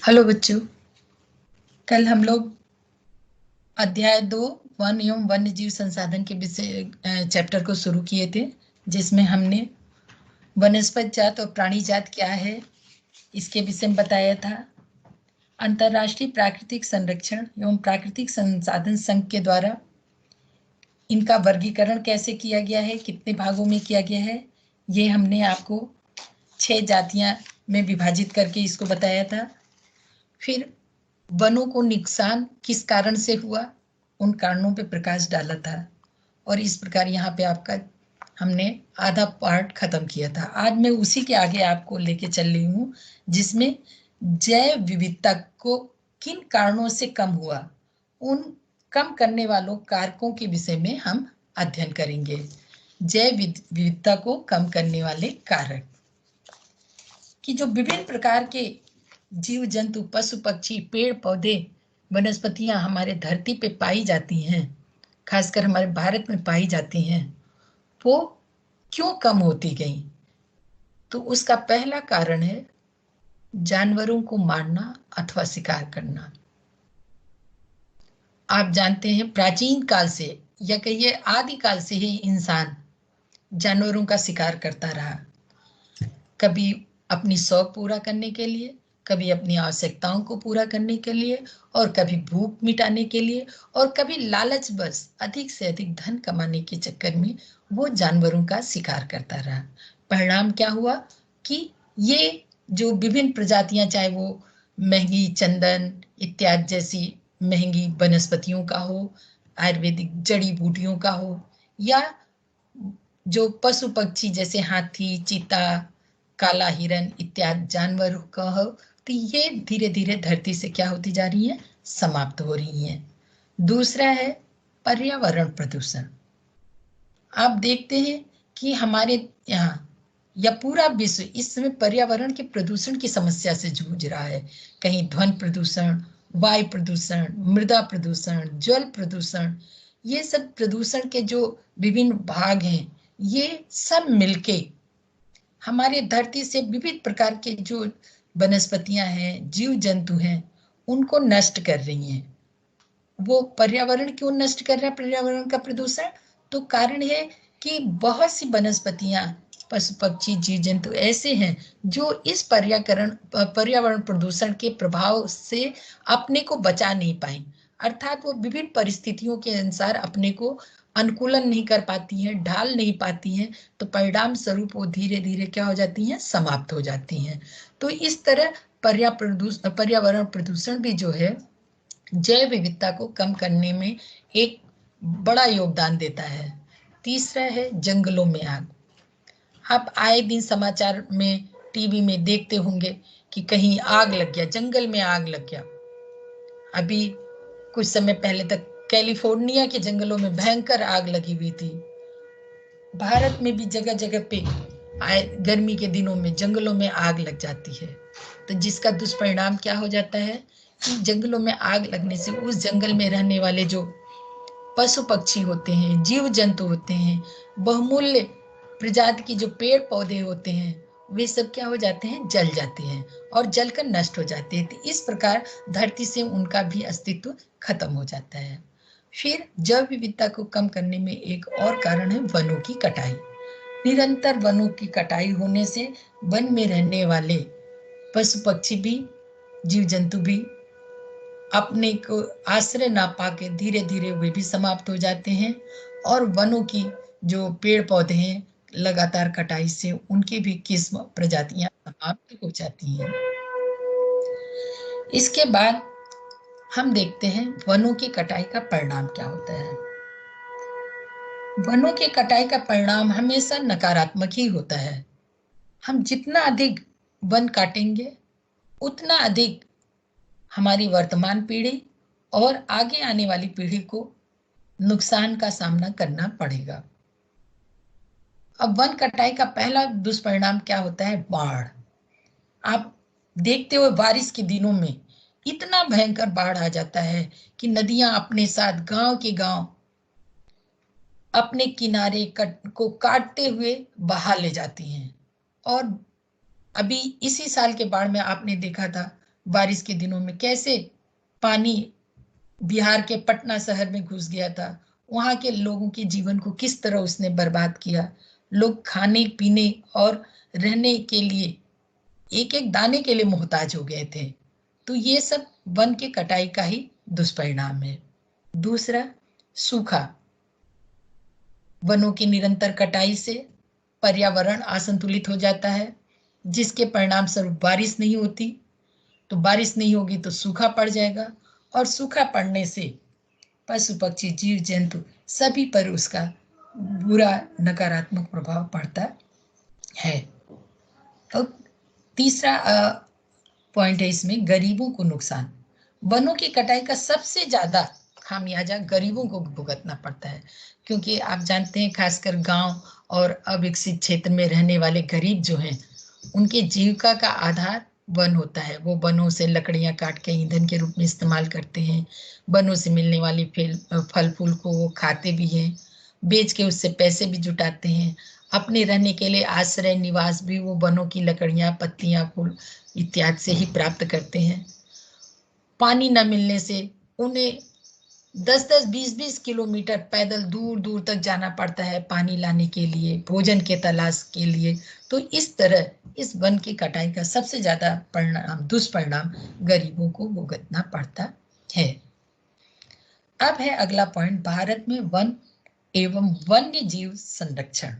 Hello बच्चों। कल हम लोग अध्याय 2 वन एवं वन्य जीव संसाधन के विषय चैप्टर को शुरू किए थे, जिसमें हमने वनस्पति जात और प्राणी जात क्या है इसके विषय में बताया था। अंतर्राष्ट्रीय प्राकृतिक संरक्षण एवं प्राकृतिक संसाधन संघ के द्वारा इनका वर्गीकरण कैसे किया गया है, कितने भागों में किया गया है, ये हमने आपको 6 जातियां में विभाजित करके इसको बताया था। फिर वनों को नुकसान किस कारण से हुआ, उन कारणों पे प्रकाश डाला था। और इस प्रकार यहाँ पे आपका हमने आधा पार्ट खत्म किया था। आज मैं उसी के आगे आपको लेके चल रही हूँ, जिसमें जैव विविधता को किन कारणों से कम हुआ, उन कम करने वालों कारकों के विषय में हम अध्ययन करेंगे। जैव विविधता को कम करने वाले कारक कि जो विभिन्न प्रकार के जीव जंतु, पशु पक्षी, पेड़ पौधे, वनस्पतियां हमारे धरती पे पाई जाती हैं, खासकर हमारे भारत में पाई जाती हैं, वो क्यों कम होती गई। तो उसका पहला कारण है जानवरों को मारना अथवा शिकार करना। आप जानते हैं प्राचीन काल से या कहिए आदि काल से ही इंसान जानवरों का शिकार करता रहा, कभी अपनी शौक पूरा करने के लिए, कभी अपनी आवश्यकताओं को पूरा करने के लिए, और कभी भूख मिटाने के लिए, और कभी लालच बस अधिक से अधिक धन कमाने के चक्कर में वो जानवरों का शिकार करता रहा। परिणाम क्या हुआ कि ये जो विभिन्न प्रजातियां, चाहे वो महंगी चंदन इत्यादि जैसी महंगी वनस्पतियों का हो, आयुर्वेदिक जड़ी बूटियों का हो, या जो पशु पक्षी जैसे हाथी, चीता, काला हिरन इत्यादि जानवर का हो, तो ये धीरे धीरे धरती से क्या होती जा रही है, समाप्त हो रही है। दूसरा है पर्यावरण प्रदूषण। आप देखते हैं कि हमारे यहाँ या पूरा विश्व इस समय पर्यावरण के प्रदूषण की समस्या से जूझ रहा है। कहीं ध्वनि प्रदूषण, वायु प्रदूषण, मृदा प्रदूषण, जल प्रदूषण, ये सब प्रदूषण के जो विभिन्न भाग हैं, ये सब मिलके हमारे धरती से विविध प्रकार के जो वनस्पतियां हैं, जीव जंतु हैं, उनको नष्ट कर रही हैं। वो पर्यावरण क्यों नष्ट कर रहा है, पर्यावरण का प्रदूषण? तो कारण है कि बहुत सी वनस्पतियां, पशु पक्षी, जीव जंतु ऐसे हैं जो इस पर्यावरण प्रदूषण के प्रभाव से अपने को बचा नहीं पाए, अर्थात वो विभिन्न परिस्थितियों के अनुसार अपने को अनुकूलन नहीं कर पाती हैं, ढाल नहीं पाती हैं, तो परिणाम स्वरूप वो धीरे धीरे क्या हो जाती हैं, समाप्त हो जाती हैं। तो इस तरह पर्यावरण प्रदूषण भी जो है जैव विविधता को कम करने में एक बड़ा योगदान देता है। तीसरा है जंगलों में आग। आप आए दिन समाचार में, टीवी में देखते होंगे कि कहीं आग लग गया, जंगल में आग लग गया। अभी कुछ समय पहले तक कैलिफोर्निया के जंगलों में भयंकर आग लगी हुई थी। भारत में भी जगह जगह पे गर्मी के दिनों में जंगलों में आग लग जाती है। तो जिसका दुष्परिणाम क्या हो जाता है कि जंगलों में आग लगने से उस जंगल में रहने वाले जो पशु पक्षी होते हैं, जीव जंतु होते हैं, बहुमूल्य प्रजाति की जो पेड़ पौधे होते हैं, वे सब क्या हो जाते हैं, जल जाते हैं और जलकर नष्ट हो जाते हैं। तो इस प्रकार धरती से उनका भी अस्तित्व खत्म हो जाता है। फिर जैव विविधता को कम करने में एक और कारण है वनों की कटाई। निरंतर वनों की कटाई होने से वन में रहने वाले पशु पक्षी भी, जीव जंतु भी अपने को आश्रय ना पाके धीरे धीरे वे भी समाप्त हो जाते हैं, और वनों की जो पेड़ पौधे हैं, लगातार कटाई से उनकी भी किस्म प्रजातियां समाप्त हो जाती हैं। इसके बाद हम देखते हैं वनों की कटाई का परिणाम क्या होता है। वनों की कटाई का परिणाम हमेशा नकारात्मक ही होता है। हम जितना अधिक वन काटेंगे, उतना अधिक हमारी वर्तमान पीढ़ी और आगे आने वाली पीढ़ी को नुकसान का सामना करना पड़ेगा। अब वन कटाई का पहला दुष्परिणाम क्या होता है, बाढ़। आप देखते हो बारिश के दिनों में इतना भयंकर बाढ़ आ जाता है कि नदियां अपने साथ गांव के गांव अपने किनारे को काटते हुए बहा ले जाती हैं। और अभी इसी साल के बाढ़ में आपने देखा था बारिश के दिनों में कैसे पानी बिहार के पटना शहर में घुस गया था, वहां के लोगों के जीवन को किस तरह उसने बर्बाद किया। लोग खाने पीने और रहने के लिए एक एक दाने के लिए मोहताज हो गए थे। तो ये सब वन के कटाई का ही दुष्परिणाम है। दूसरा, सूखा। वनों की निरंतर कटाई से पर्यावरण असंतुलित हो जाता है, जिसके परिणाम स्वरूप बारिश नहीं होती। तो बारिश नहीं होगी तो सूखा पड़ जाएगा, और सूखा पड़ने से पशु पक्षी जीव जंतु सभी पर उसका बुरा नकारात्मक प्रभाव पड़ता है। और तीसरा पॉइंट है इसमें, गरीबों को नुकसान। वनों की कटाई का सबसे ज्यादा खामियाजा गरीबों को भुगतना पड़ता है, क्योंकि आप जानते हैं खासकर गांव और अविकसित क्षेत्र में रहने वाले गरीब जो हैं, उनके जीविका का आधार वन होता है। वो वनों से लकड़ियां काट के ईंधन के रूप में इस्तेमाल करते हैं। वनों से मिलने वाली फल फूल को वो खाते भी हैं, बेच के उससे पैसे भी जुटाते हैं। अपने रहने के लिए आश्रय निवास भी वो वनों की लकड़ियां, पत्तियां, फूल इत्यादि से ही प्राप्त करते हैं। पानी न मिलने से उन्हें 10-10, 20-20 किलोमीटर पैदल दूर दूर तक जाना पड़ता है पानी लाने के लिए, भोजन के तलाश के लिए। तो इस तरह इस वन की कटाई का सबसे ज्यादा दुष्परिणाम गरीबों को भुगतना पड़ता है। अब है अगला पॉइंट, भारत में वन एवं वन्य जीव संरक्षण।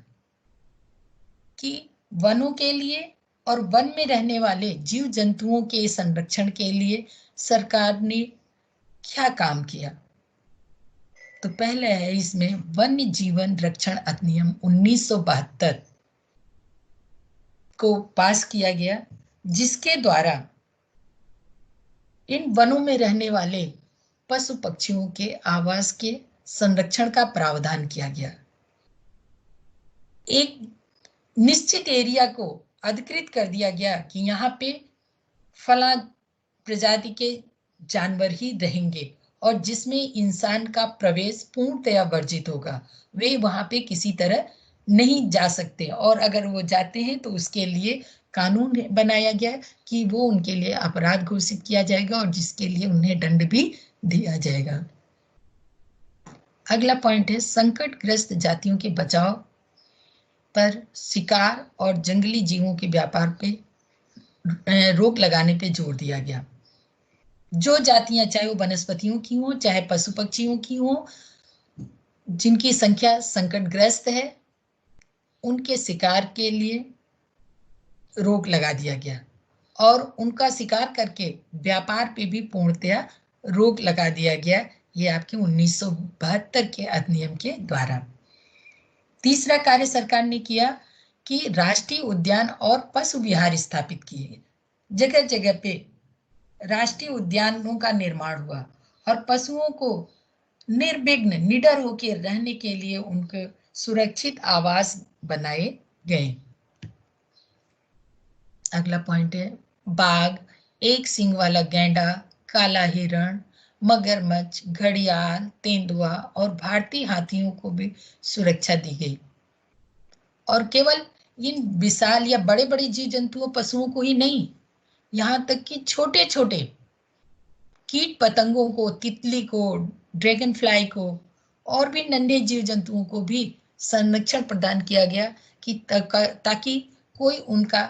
कि वनों के लिए और वन में रहने वाले जीव जंतुओं के संरक्षण के लिए सरकार ने क्या काम किया। तो पहले है इसमें वन्य जीवन रक्षण अधिनियम 1972 को पास किया गया, जिसके द्वारा इन वनों में रहने वाले पशु पक्षियों के आवास के संरक्षण का प्रावधान किया गया। एक निश्चित एरिया को अधिकृत कर दिया गया कि यहाँ पे फला प्रजाति के जानवर ही रहेंगे, और जिसमें इंसान का प्रवेश पूर्णतया वर्जित होगा। वे वहां पे किसी तरह नहीं जा सकते, और अगर वो जाते हैं तो उसके लिए कानून बनाया गया कि वो उनके लिए अपराध घोषित किया जाएगा, और जिसके लिए उन्हें दंड भी दिया जाएगा। अगला पॉइंट है संकटग्रस्त जातियों के बचाव पर शिकार और जंगली जीवों के व्यापार पे रोक लगाने पे जोर दिया गया। जो जातियां, चाहे वो वनस्पतियों की हो चाहे पशु पक्षियों की हो, जिनकी संख्या संकटग्रस्त है, उनके शिकार के लिए रोक लगा दिया गया, और उनका शिकार करके व्यापार पे भी पूर्णतया रोक लगा दिया गया। ये आपके 1972 के अधिनियम के द्वारा। तीसरा कार्य सरकार ने किया कि राष्ट्रीय उद्यान और पशु विहार स्थापित किए। जगह जगह पे राष्ट्रीय उद्यानों का निर्माण हुआ, और पशुओं को निर्विघ्न निडर होकर रहने के लिए उनके सुरक्षित आवास बनाए गए। अगला पॉइंट है बाघ, एक सींग वाला गैंडा, काला हिरण, मगरमच्छ, घड़ियाल, तेंदुआ और भारतीय हाथियों को भी सुरक्षा दी गई। और केवल इन विशाल या बड़े बड़े जीव जंतुओं पशुओं को ही नहीं, यहाँ तक कि छोटे छोटे कीट पतंगों को, तितली को, ड्रैगन फ्लाई को और भी नन्हे जीव जंतुओं को भी संरक्षण प्रदान किया गया कि ताकि कोई उनका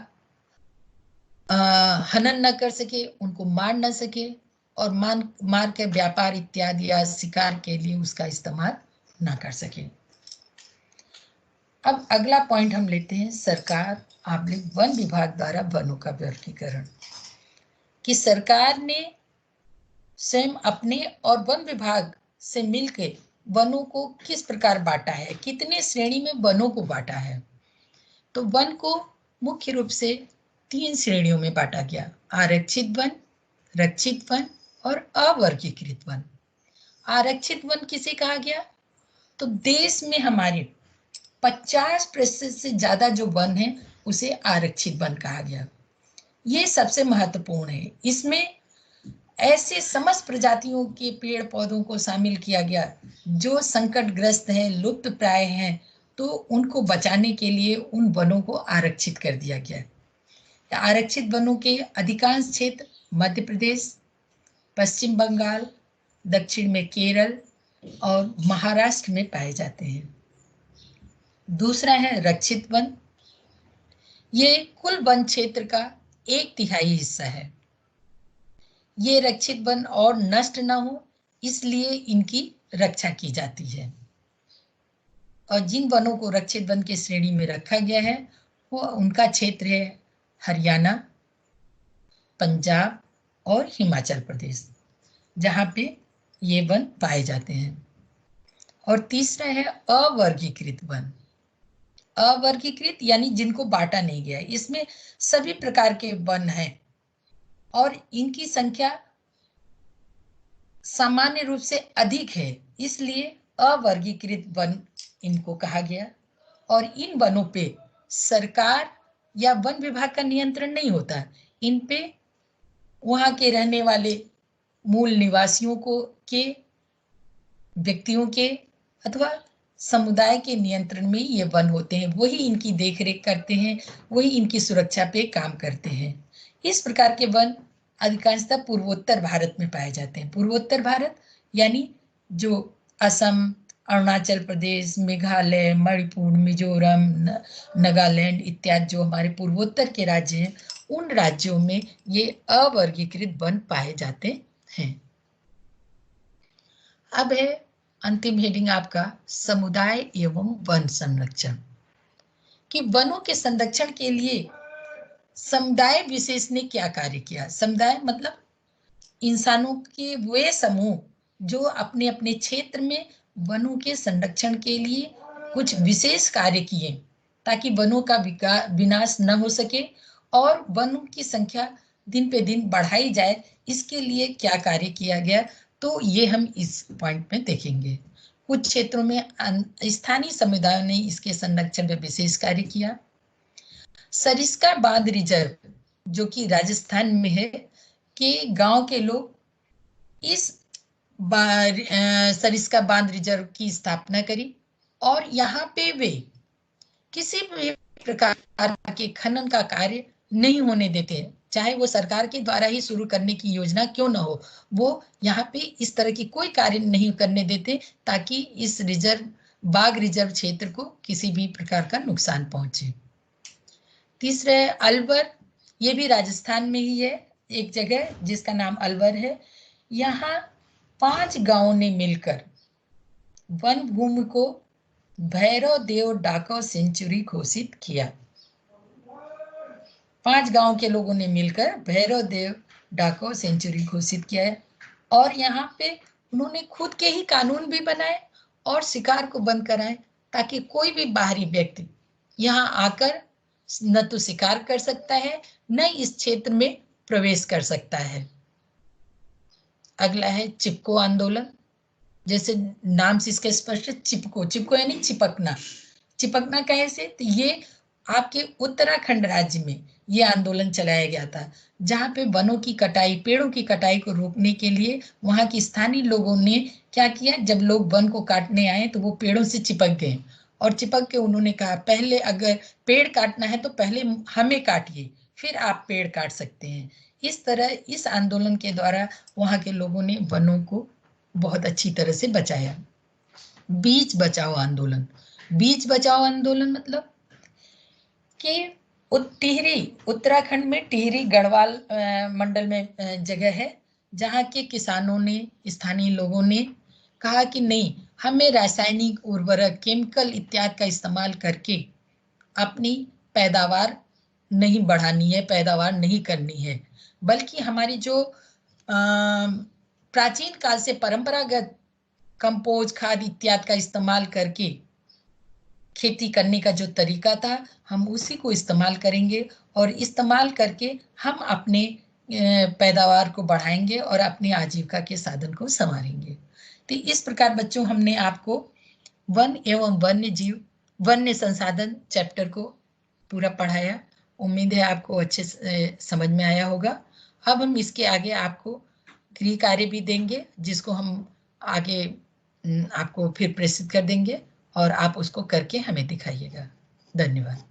हनन न कर सके, उनको मार न सके, और मार के व्यापार इत्यादि या शिकार के लिए उसका इस्तेमाल ना कर सके। अब अगला पॉइंट हम लेते हैं सरकार वन विभाग द्वारा वनों का वर्गीकरण। कि सरकार ने स्वयं अपने और वन विभाग से मिलकर वनों को किस प्रकार बांटा है, कितने श्रेणी में वनों को बांटा है। तो वन को मुख्य रूप से 3 श्रेणियों में बांटा गया, आरक्षित वन, रक्षित वन और अवर्गीकृत वन। आरक्षित वन किसे कहा गया, तो देश में हमारे 50% से ज्यादा जो वन है उसे आरक्षित वन कहा गया। ये सबसे महत्वपूर्ण है। इसमें ऐसे समस्त प्रजातियों के पेड़ पौधों को शामिल किया गया जो संकटग्रस्त हैं, लुप्त प्राय हैं, तो उनको बचाने के लिए उन वनों को आरक्षित कर दिया गया। आरक्षित वनों के अधिकांश क्षेत्र मध्य प्रदेश, पश्चिम बंगाल, दक्षिण में केरल और महाराष्ट्र में पाए जाते हैं। दूसरा है रक्षित वन। ये कुल वन क्षेत्र का 1/3 हिस्सा है। ये रक्षित वन और नष्ट ना हो इसलिए इनकी रक्षा की जाती है। और जिन वनों को रक्षित वन की श्रेणी में रखा गया है वो उनका क्षेत्र है हरियाणा, पंजाब और हिमाचल प्रदेश, जहां पे ये वन पाए जाते हैं। और तीसरा है अवर्गीकृत वन। अवर्गीकृत यानी जिनको बांटा नहीं गया। इसमें सभी प्रकार के वन हैं और इनकी संख्या सामान्य रूप से अधिक है, इसलिए अवर्गीकृत वन इनको कहा गया। और इन वनों पे सरकार या वन विभाग का नियंत्रण नहीं होता। इन पे वहां के रहने वाले मूल निवासियों के व्यक्तियों के अथवा समुदाय के नियंत्रण में ये वन होते हैं। वही इनकी देखरेख करते हैं, वही इनकी सुरक्षा पे काम करते हैं। इस प्रकार के वन अधिकांशतः पूर्वोत्तर भारत में पाए जाते हैं। पूर्वोत्तर भारत यानी जो असम, अरुणाचल प्रदेश, मेघालय, मणिपुर, मिजोरम, नागालैंड इत्यादि जो हमारे पूर्वोत्तर के राज्य हैं, उन राज्यों में ये अवर्गीकृत वन पाए जाते हैं। अब है अंतिम हेडिंग आपका समुदाय एवं वन संरक्षण। कि वनों के संरक्षण के लिए समुदाय विशेष ने क्या कार्य किया। समुदाय मतलब इंसानों के वे समूह जो अपने अपने क्षेत्र में वनों के संरक्षण के लिए कुछ विशेष कार्य किए ताकि वनों का विनाश न हो सके और वनों की संख्या दिन पे दिन बढ़ाई जाए, इसके लिए क्या कार्य किया गया, तो ये हम इस पॉइंट में देखेंगे। कुछ क्षेत्रों में स्थानीय समुदायों ने इसके संरक्षण में विशेष कार्य किया। सरिस्का बांध रिजर्व जो कि राजस्थान में है, कि गांव के लोग इस सरिस्का बांध रिजर्व की स्थापना करी और यहाँ पे वे किसी भी प्रकार के खनन का कार्य नहीं होने देते, चाहे वो सरकार के द्वारा ही शुरू करने की योजना क्यों न हो, वो यहाँ पे इस तरह की कोई कार्य नहीं करने देते ताकि इस बाघ रिजर्व क्षेत्र को किसी भी प्रकार का नुकसान पहुंचे। तीसरे है अलवर। ये भी राजस्थान में ही है, एक जगह जिसका नाम अलवर है। यहाँ 5 गांवों ने मिलकर वन भूमि को भैरव देव डाको सेंचुरी घोषित किया। 5 गांव के लोगों ने मिलकर भैरव देव डाको सेंचुरी घोषित किया है। और यहाँ पे उन्होंने खुद के ही कानून भी बनाए और शिकार को बंद कराए ताकि कोई भी बाहरी व्यक्ति यहाँ आकर न तो शिकार कर सकता है न इस क्षेत्र में प्रवेश कर सकता है। अगला है चिपको आंदोलन। जैसे नाम से इसका स्पष्ट है, चिपको यानी चिपकना। चिपकना कैसे, तो ये आपके उत्तराखंड राज्य में ये आंदोलन चलाया गया था, जहाँ पे वनों की कटाई, पेड़ों की कटाई को रोकने के लिए वहाँ की स्थानीय लोगों ने क्या किया, जब लोग वन को काटने आए तो वो पेड़ों से चिपक गए और चिपक के उन्होंने कहा पहले अगर पेड़ काटना है तो पहले हमें काटिए, फिर आप पेड़ काट सकते हैं। इस तरह इस आंदोलन के द्वारा वहाँ के लोगों ने वनों को बहुत अच्छी तरह से बचाया। बीज बचाओ आंदोलन। बीज बचाओ आंदोलन मतलब कि टिहरी, उत्तराखंड में टिहरी गढ़वाल मंडल में जगह है, जहाँ के किसानों ने, स्थानीय लोगों ने कहा कि नहीं, हमें रासायनिक उर्वरक, केमिकल इत्यादि का इस्तेमाल करके अपनी पैदावार नहीं बढ़ानी है, पैदावार नहीं करनी है, बल्कि हमारी जो प्राचीन काल से परंपरागत कंपोज खाद इत्यादि का इस्तेमाल करके खेती करने का जो तरीका था हम उसी को इस्तेमाल करेंगे और इस्तेमाल करके हम अपने पैदावार को बढ़ाएंगे और अपनी आजीविका के साधन को संवारेंगे। तो इस प्रकार बच्चों हमने आपको वन एवं वन्य जीव, वन्य संसाधन चैप्टर को पूरा पढ़ाया। उम्मीद है आपको अच्छे समझ में आया होगा। अब हम इसके आगे आपको गृह कार्य भी देंगे, जिसको हम आगे आपको फिर प्रेषित कर देंगे और आप उसको करके हमें दिखाइएगा। धन्यवाद।